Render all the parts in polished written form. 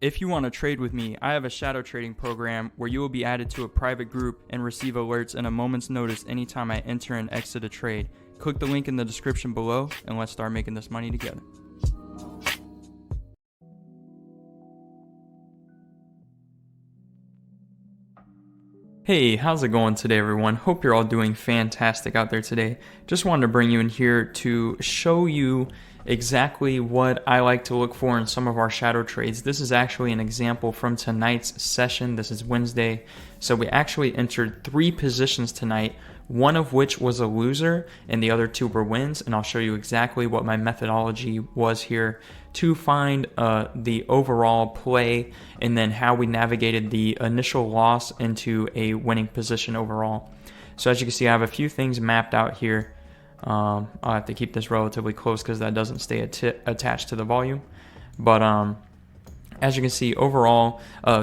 If you want to trade with me, I have a shadow trading program where you will be added to a private group and receive alerts in a moment's notice anytime I enter and exit a trade. Click the link in the description below and let's start making this money together. Hey, how's it going today, everyone? Hope you're all doing fantastic out there today. Just wanted to bring you in here to show you exactly what I like to look for in some of our shadow trades. This is actually an example from tonight's session. This is Wednesday. So we actually entered 3 positions tonight, one of which was a loser and the other 2 were wins. And I'll show you exactly what my methodology was here to find the overall play and then how we navigated the initial loss into a winning position overall. So as you can see, I have a few things mapped out here. I'll have to keep this relatively close because that doesn't stay attached to the volume. But as you can see, overall,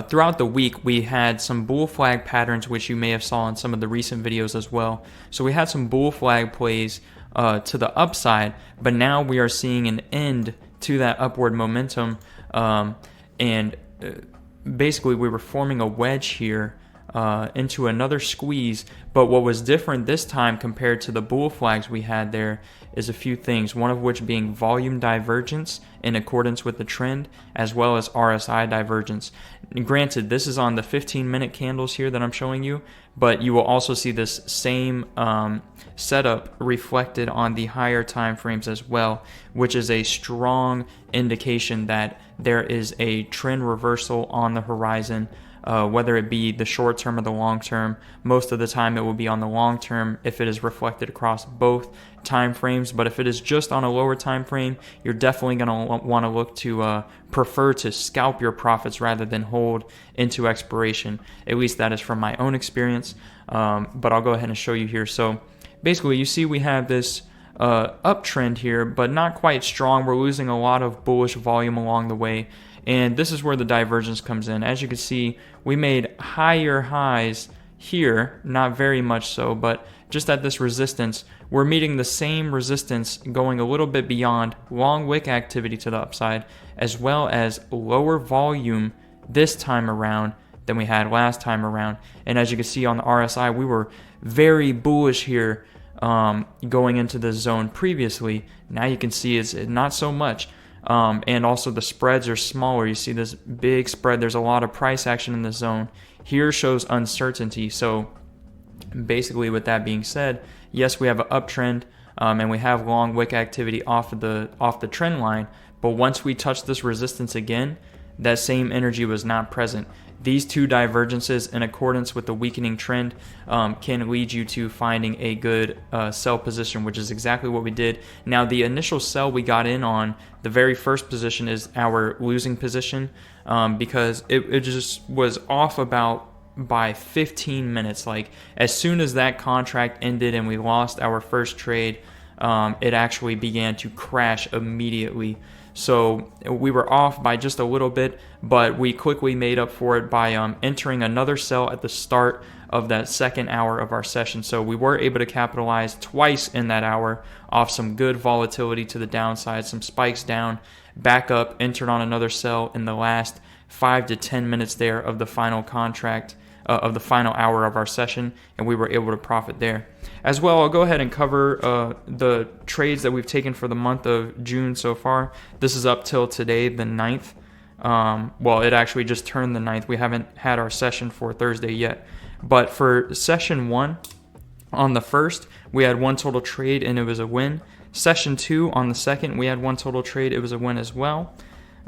throughout the week, we had some bull flag patterns, which you may have saw in some of the recent videos as well. So we had some bull flag plays to the upside, but now we are seeing an end to that upward momentum. Basically, we were forming a wedge here into another squeeze. But what was different this time compared to the bull flags we had there is a few things, one of which being volume divergence in accordance with the trend, as well as RSI divergence. And granted, this is on the 15-minute candles here that I'm showing you, but you will also see this same setup reflected on the higher time frames as well, which is a strong indication that there is a trend reversal on the horizon. Whether it be the short term or the long term. Most of the time it will be on the long term if it is reflected across both time frames, but if it is just on a lower time frame, you're definitely going to want to look to prefer to scalp your profits rather than hold into expiration. At least that is from my own experience, but I'll go ahead and show you here. So basically you see we have this uptrend here, but not quite strong. We're losing a lot of bullish volume along the way. And this is where the divergence comes in. As you can see, we made higher highs here, not very much so, but just at this resistance, we're meeting the same resistance going a little bit beyond long wick activity to the upside, as well as lower volume this time around than we had last time around. And as you can see on the RSI, we were very bullish here going into the zone previously. Now you can see it's not so much. And also the spreads are smaller. You see this big spread. There's a lot of price action in the zone. Here shows uncertainty. So basically with that being said, yes, we have an uptrend and we have long wick activity off the trend line. But once we touch this resistance again, that same energy was not present. These 2 divergences in accordance with the weakening trend can lead you to finding a good sell position, which is exactly what we did. Now, the initial sell we got in on, the very first position is our losing position because it just was off by 15 minutes. Like as soon as that contract ended and we lost our first trade, it actually began to crash immediately. So we were off by just a little bit, but we quickly made up for it by entering another sell at the start of that second hour of our session. So we were able to capitalize twice in that hour off some good volatility to the downside, some spikes down, back up, entered on another sell in the last 5 to 10 minutes there of the final contract, of the final hour of our session, and we were able to profit there. As well, I'll go ahead and cover the trades that we've taken for the month of June so far. This is up till today, the 9th. Well, it actually just turned the 9th. We haven't had our session for Thursday yet. But for session 1, on the 1st, we had 1 total trade and it was a win. Session 2, on the 2nd, we had 1 total trade. It was a win as well.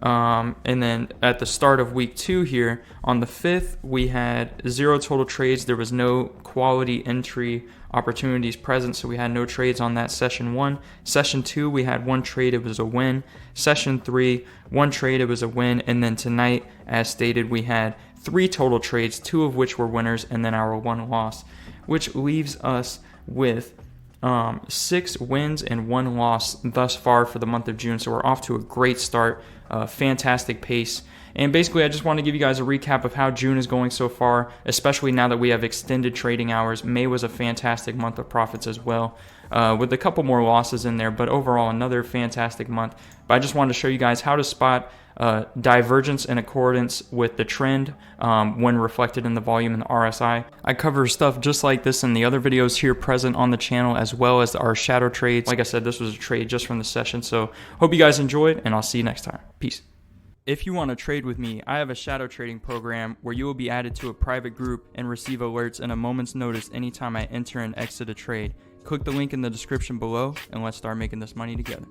And then at the start of week 2 here, on the 5th, we had 0 total trades. There was no quality entry opportunities present, so we had no trades on that session 1. Session 2, we had 1 trade. It was a win. Session 3, 1 trade. It was a win. And then tonight, as stated, we had 3 total trades, 2 of which were winners, and then our 1 loss, which leaves us with 6 wins and 1 loss thus far for the month of June. So we're off to a great start, fantastic pace. And basically, I just want to give you guys a recap of how June is going so far, especially now that we have extended trading hours. May was a fantastic month of profits as well, with a couple more losses in there, but overall another fantastic month. But I just wanted to show you guys how to spot divergence in accordance with the trend when reflected in the volume in the RSI. I cover stuff just like this in the other videos here present on the channel, as well as our shadow trades. Like I said, this was a trade just from the session, so hope you guys enjoyed, and I'll see you next time. Peace. If you want to trade with me, I have a shadow trading program where you will be added to a private group and receive alerts in a moment's notice anytime I enter and exit a trade. Click the link in the description below, and let's start making this money together.